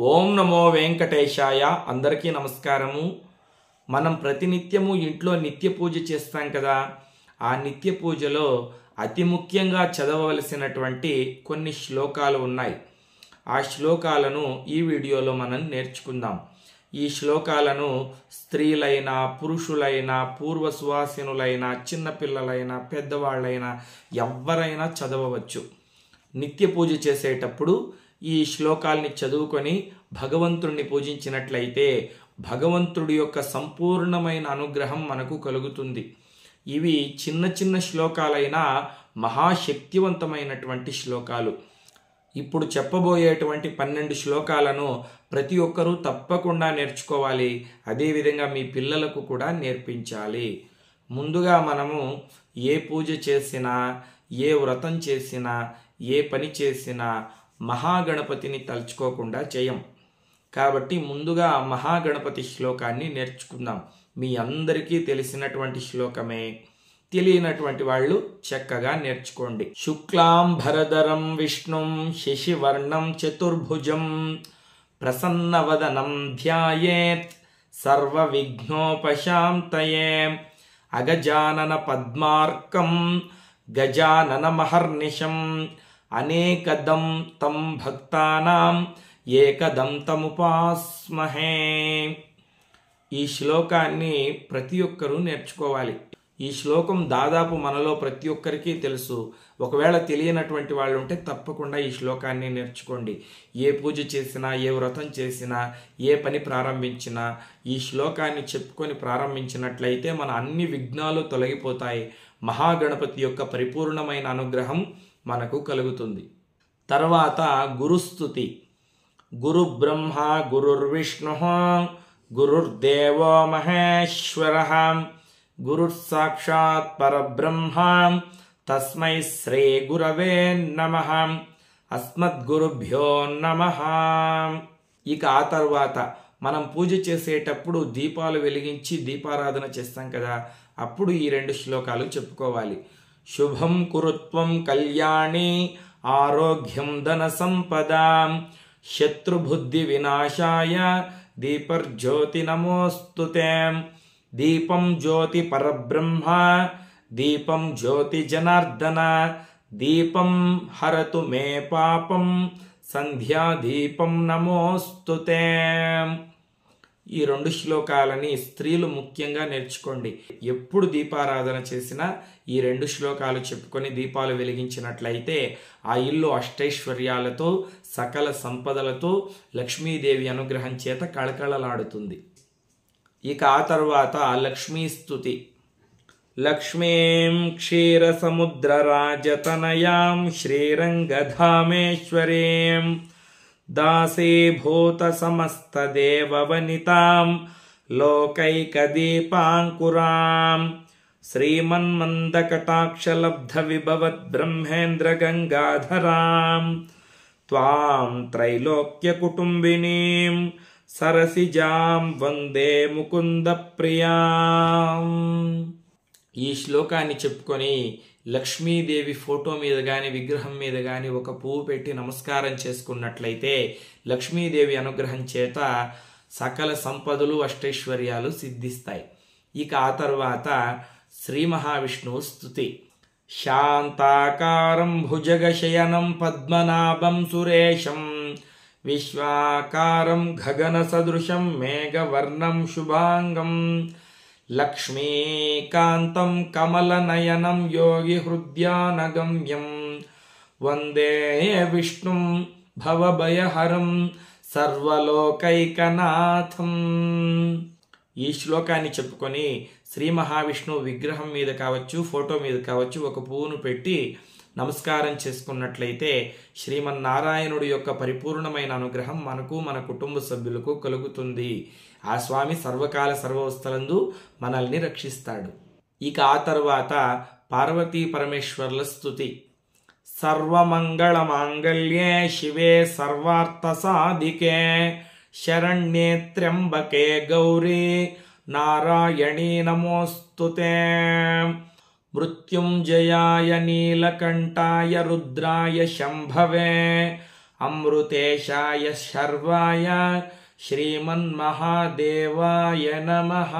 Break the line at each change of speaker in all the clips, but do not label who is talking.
ఓం నమో వెంకటేశాయ. అందరికీ నమస్కారము. మనం ప్రతినిత్యము ఇంట్లో నిత్య పూజ చేస్తాం కదా. ఆ నిత్య పూజలో అతి ముఖ్యంగా చదవవలసినటువంటి కొన్ని శ్లోకాలు ఉన్నాయి. ఆ శ్లోకాలను ఈ వీడియోలో మనం నేర్చుకుందాం. ఈ శ్లోకాలను స్త్రీలైనా పురుషులైనా పూర్వ సువాసినులైనా చిన్నపిల్లలైనా పెద్దవాళ్ళైనా ఎవరైనా చదవవచ్చు. నిత్య పూజ చేసేటప్పుడు ఈ శ్లోకాల్ని చదువుకొని భగవంతుణ్ణి పూజించినట్లయితే భగవంతుడి యొక్క సంపూర్ణమైన అనుగ్రహం మనకు కలుగుతుంది. ఇవి చిన్న చిన్న శ్లోకాలైనా మహాశక్తివంతమైనటువంటి శ్లోకాలు. ఇప్పుడు చెప్పబోయేటువంటి 12 శ్లోకాలను ప్రతి ఒక్కరూ తప్పకుండా నేర్చుకోవాలి. అదేవిధంగా మీ పిల్లలకు కూడా నేర్పించాలి. ముందుగా మనము ఏ పూజ చేసినా, ఏ వ్రతం చేసినా, ఏ పని చేసినా మహాగణపతిని తలుచుకోకుండా చేయం. కాబట్టి ముందుగా మహాగణపతి శ్లోకాన్ని నేర్చుకుందాం. మీ అందరికీ తెలిసినటువంటి శ్లోకమే. తెలియనటువంటి వాళ్ళు చక్కగా నేర్చుకోండి. శుక్లాంబరధరం విష్ణుం శశివర్ణం చతుర్భుజం ప్రసన్నవదనం ధ్యాయేత్ సర్వ విఘ్నోపశాంతయే అగజానన పద్మార్కం గజానన మహర్నిశం అనేకదం తం భక్తానాం ఏకదం తముపాస్మహే. ఈ శ్లోకాన్ని ప్రతి ఒక్కరూ నేర్చుకోవాలి. ఈ శ్లోకం దాదాపు మనలో ప్రతి ఒక్కరికి తెలుసు. ఒకవేళ తెలియనటువంటి వాళ్ళు ఉంటే తప్పకుండా ఈ శ్లోకాన్ని నేర్చుకోండి. ఏ పూజ చేసినా, ఏ వ్రతం చేసినా, ఏ పని ప్రారంభించినా ఈ శ్లోకాన్ని చెప్పుకొని ప్రారంభించినట్లయితే మన అన్ని విఘ్నాలు తొలగిపోతాయి. మహాగణపతి యొక్క పరిపూర్ణమైన అనుగ్రహం మనకు కలుగుతుంది. తర్వాత గురుస్తుతి. గురు బ్రహ్మ గురుర్విష్ణు గురుర్దేవో మహేశ్వరః గురుర్ సాక్షాత్ పరబ్రహ్మ తస్మై శ్రీ గురవే నమః అస్మద్గురుభ్యో నమః. ఇక ఆ తర్వాత మనం పూజ చేసేటప్పుడు దీపాలు వెలిగించి దీపారాధన చేస్తాం కదా. అప్పుడు ఈ 2 శ్లోకాలు చెప్పుకోవాలి. శుభం కురుత్వం కళ్యాణి ఆరోగ్యం ధన సంపదా శత్రుబుద్ధి వినాశాయ దీపర్జ్యోతి నమోస్తుతే దీపం జ్యోతి పరబ్రహ్మ దీపం జ్యోతి జనార్దన దీపం హరతు మే పాపం సంధ్యా దీపం నమోస్తుతే. ఈ 2 శ్లోకాలని స్త్రీలు ముఖ్యంగా నేర్చుకోండి. ఎప్పుడు దీపారాధన చేసినా ఈ 2 శ్లోకాలు చెప్పుకొని దీపాలు వెలిగించినట్లయితే ఆ ఇల్లు అష్టైశ్వర్యాలతో సకల సంపదలతో లక్ష్మీదేవి అనుగ్రహం చేత కళకళలాడుతుంది. ఇక ఆ తర్వాత లక్ష్మీ స్తుతి. లక్ష్మీం క్షీరసముద్రరాజతనయాం శ్రీరంగధామేశ్వరీం దాసీభూత సమస్త దేవవనితాం లోకైకదీపాంకురాం శ్రీమన్మందకటాక్షలబ్ధ విభవద్ బ్రహ్మేంద్ర గంగాధరాం త్వాం త్రైలోక్య కుటుంబినీం సరసిజాం వందే ముకుంద ప్రియాం. ఈ శ్లోకాన్ని చెప్పుకొని లక్ష్మీదేవి ఫోటో మీద కానీ విగ్రహం మీద కానీ ఒక పువ్వు పెట్టి నమస్కారం చేసుకున్నట్లయితే లక్ష్మీదేవి అనుగ్రహం చేత సకల సంపదలు అష్టైశ్వర్యాలు సిద్ధిస్తాయి. ఇక ఆ తర్వాత శ్రీ మహావిష్ణువు స్తుతి. శాంతాకారం భుజగశయనం పద్మనాభం సురేశం విశ్వాకారం గగన సదృశం మేఘవర్ణం శుభాంగం లక్ష్మీకాంతం కమలనయనం యోగి హృద్యానగమ్యం వందే విష్ణుం భవభయహరం సర్వలోకైకనాథం. ఈ శ్లోకాన్ని చెప్పుకొని శ్రీ మహావిష్ణువు విగ్రహం మీద కావచ్చు, ఫోటో మీద కావచ్చు ఒక పువ్వును పెట్టి నమస్కారం చేసుకున్నట్లయితే శ్రీమన్నారాయణుడి యొక్క పరిపూర్ణమైన అనుగ్రహం మనకు మన కుటుంబ సభ్యులకు కలుగుతుంది. ఆ స్వామి సర్వకాల సర్వవస్థలందు మనల్ని రక్షిస్తాడు. ఇక ఆ తర్వాత పార్వతీ పరమేశ్వర్ల స్తుతి. సర్వమంగళ మాంగళ్యే శివే సర్వార్థ సాధికే శరణ్యే త్ర్యంబకే గౌరీ నారాయణీ నమోస్తుతే మృత్యుంజయాయ నీలకంఠాయ రుద్రాయ శంభవే అమృతేశాయ శర్వాయ శ్రీమన్మహాదేవాయ నమః.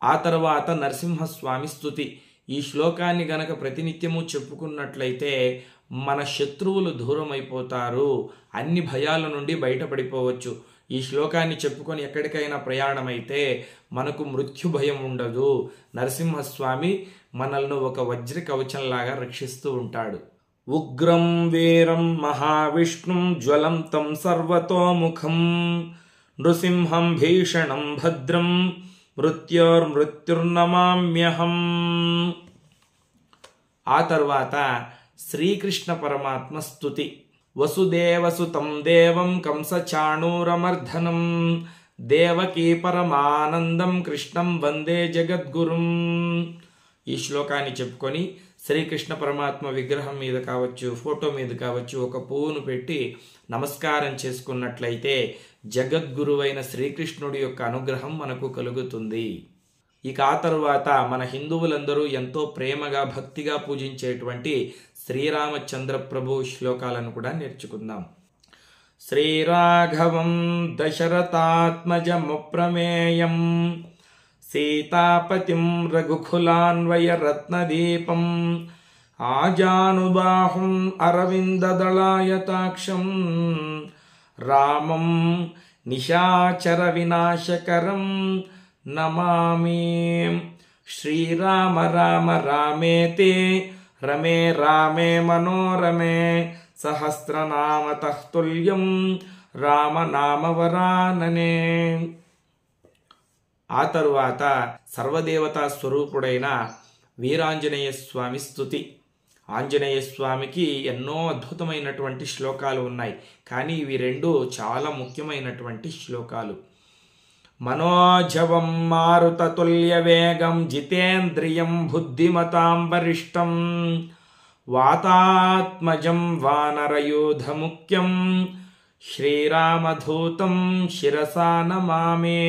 ఆ తర్వాత నరసింహస్వామి స్తుతి. ఈ శ్లోకాన్ని గనక ప్రతినిత్యము చెప్పుకున్నట్లయితే మన శత్రువులు దూరం అయిపోతారు, అన్ని భయాల నుండి బయటపడిపోవచ్చు. ఈ శ్లోకాన్ని చెప్పుకొని ఎక్కడికైనా ప్రయాణమైతే మనకు మృత్యు భయం ఉండదు. నరసింహస్వామి మనల్ని ఒక వజ్ర కవచంలాగా రక్షిస్తూ ఉంటాడు. ఉగ్రం వీరం మహావిష్ణుం జ్వలంతం సర్వతోముఖం నృసింహం భీషణం భద్రం మృత్యుర్నమామ్యహం. ఆ తర్వాత శ్రీకృష్ణ పరమాత్మ స్తుతి. వసుదేవసుతం దేవం కంసచాణూరమర్ధనం దేవకీ పరమానందం కృష్ణం వందే జగద్గురుం. ఈ శ్లోకాన్ని చెప్పుకొని శ్రీకృష్ణ పరమాత్మ విగ్రహం మీద కావచ్చు, ఫోటో మీద కావచ్చు ఒక పువ్వును పెట్టి నమస్కారం చేసుకున్నట్లయితే జగద్గురువైన శ్రీకృష్ణుడి యొక్క అనుగ్రహం మనకు కలుగుతుంది. ఇక ఆ తరువాత మన హిందువులందరూ ఎంతో ప్రేమగా భక్తిగా పూజించేటువంటి శ్రీరామచంద్ర ప్రభు శ్లోకాలను కూడా నేర్చుకుందాం. శ్రీరాఘవం దశరథాత్మజముప్రమేయం సీతాపతిం రఘుకులాన్వయ రత్నదీపం ఆజానుబాహుం అరవిందదళాయతాక్షం రామం నిశాచర వినాశకరం నమామి. శ్రీరామ రామ రామేతి రమే రామే మనోరమే సహస్రనామ తఃతుల్యం రామనామవరాననే. ఆ తరువాత సర్వదేవతా స్వరూపుడైన వీరాంజనేయ స్వామి స్తుతి. ఆంజనేయ స్వామికి ఎన్నో అద్భుతమైనటువంటి శ్లోకాలు ఉన్నాయి, కానీ ఇవి రెండు చాలా ముఖ్యమైనటువంటి శ్లోకాలు. మనోజవం మారుతతుల్య వేగం జితేంద్రియం బుద్ధిమతాం వరిష్టం వాతాత్మజం వానరయూధముఖ్యం శ్రీరామధూతం శిరసా నమామి.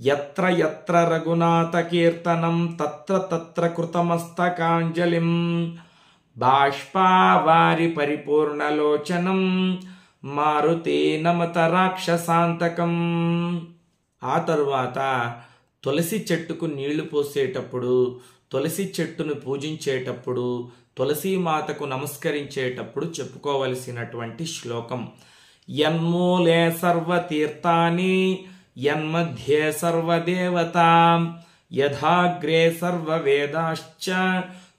యత్ర యత్ర రఘునాథ కీర్తనం తత్ర తత్ర కృతమస్తకాంజలిం బాష్పావారి పరిపూర్ణలోచనం మారుతి నమత రాక్షసాంతకం. ఆ తరువాత తులసి చెట్టుకు నీళ్లు పోసేటప్పుడు, తులసి చెట్టును పూజించేటప్పుడు, తులసీమాతకు నమస్కరించేటప్పుడు చెప్పుకోవలసినటువంటి శ్లోకం. యన్మూలే సర్వతీర్థాని యన్మధ్యే సర్వదేవతా యథాగ్రే సర్వవేదాశ్చ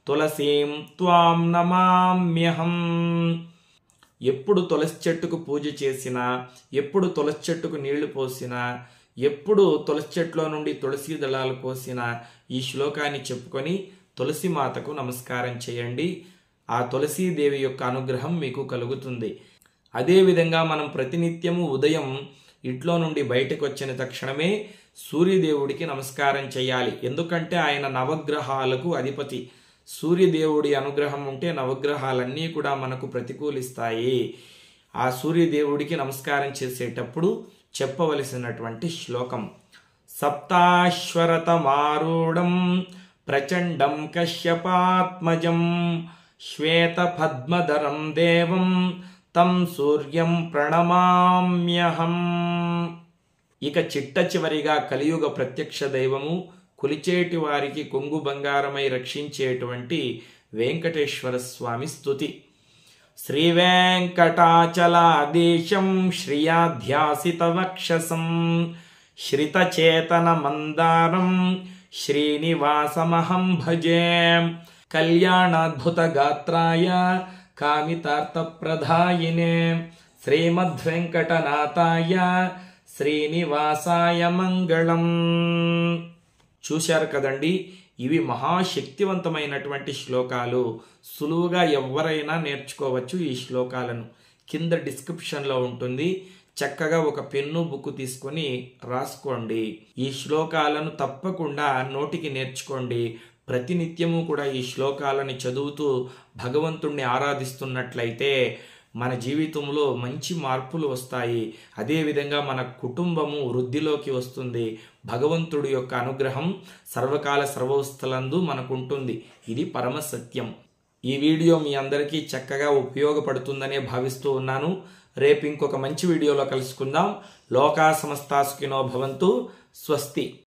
తులసీం త్వాం నమామ్యహం. ఎప్పుడు తులసి చెట్టుకు పూజ చేసినా, ఎప్పుడు తులసి చెట్టుకు నీళ్లు పోసినా, ఎప్పుడు తులసి చెట్టులో నుండి తులసి దళాలు కోసినా ఈ శ్లోకాన్ని చెప్పుకొని తులసి మాతకు నమస్కారం చేయండి. ఆ తులసీదేవి యొక్క అనుగ్రహం మీకు కలుగుతుంది. అదేవిధంగా మనం ప్రతినిత్యము ఉదయం ఇంట్లో నుండి బయటకు వచ్చిన తక్షణమే సూర్యదేవుడికి నమస్కారం చేయాలి. ఎందుకంటే ఆయన నవగ్రహాలకు అధిపతి. సూర్యదేవుడి అనుగ్రహం ఉంటే నవగ్రహాలన్నీ కూడా మనకు ప్రతికూలిస్తాయి. ఆ సూర్యదేవుడికి నమస్కారం చేసేటప్పుడు చెప్పవలసినటువంటి శ్లోకం. సప్తాశ్వరతమారూఢం ప్రచండం కశ్యపాత్మజం శ్వేత పద్మధరం దేవం తం సూర్యం ప్రణమామ్యహం. ఇక చిట్ట చివరిగా కలియుగ ప్రత్యక్ష దైవము, కొలిచేటి వారికి కొంగు బంగారమై రక్షించేటువంటి వెంకటేశ్వర స్వామి స్తుతి. శ్రీ వెంకటాచలాధీశం శ్రియాధ్యాసిత వక్షసం శ్రితచేతన మందారం శ్రీనివాసమహం భజే. కళ్యాణాద్భుత గాత్రాయ కామితార్థప్రదాయినే శ్రీమద్వెంకటనాథాయ శ్రీనివాసాయ మంగళం. చూశారు కదండి, ఇవి మహాశక్తివంతమైనటువంటి శ్లోకాలు. సులువుగా ఎవరైనా నేర్చుకోవచ్చు ఈ శ్లోకాలను. కింద డిస్క్రిప్షన్లో ఉంటుంది, చక్కగా ఒక పెన్ను బుక్ తీసుకొని రాసుకోండి. ఈ శ్లోకాలను తప్పకుండా నోటికి నేర్చుకోండి. ప్రతినిత్యము కూడా ఈ శ్లోకాలను చదువుతూ భగవంతుణ్ణి ఆరాధిస్తున్నట్లయితే మన జీవితంలో మంచి మార్పులు వస్తాయి. అదేవిధంగా మన కుటుంబము వృద్ధిలోకి వస్తుంది. భగవంతుడి యొక్క అనుగ్రహం సర్వకాల సర్వవస్థలందు మనకుంటుంది. ఇది పరమ సత్యం. ఈ వీడియో మీ అందరికీ చక్కగా ఉపయోగపడుతుందనే భావిస్తూ ఉన్నాను. రేపు ఇంకొక మంచి వీడియోలో కలుసుకుందాం. లోకా సమస్తా సుఖినో భవంతు. స్వస్తి.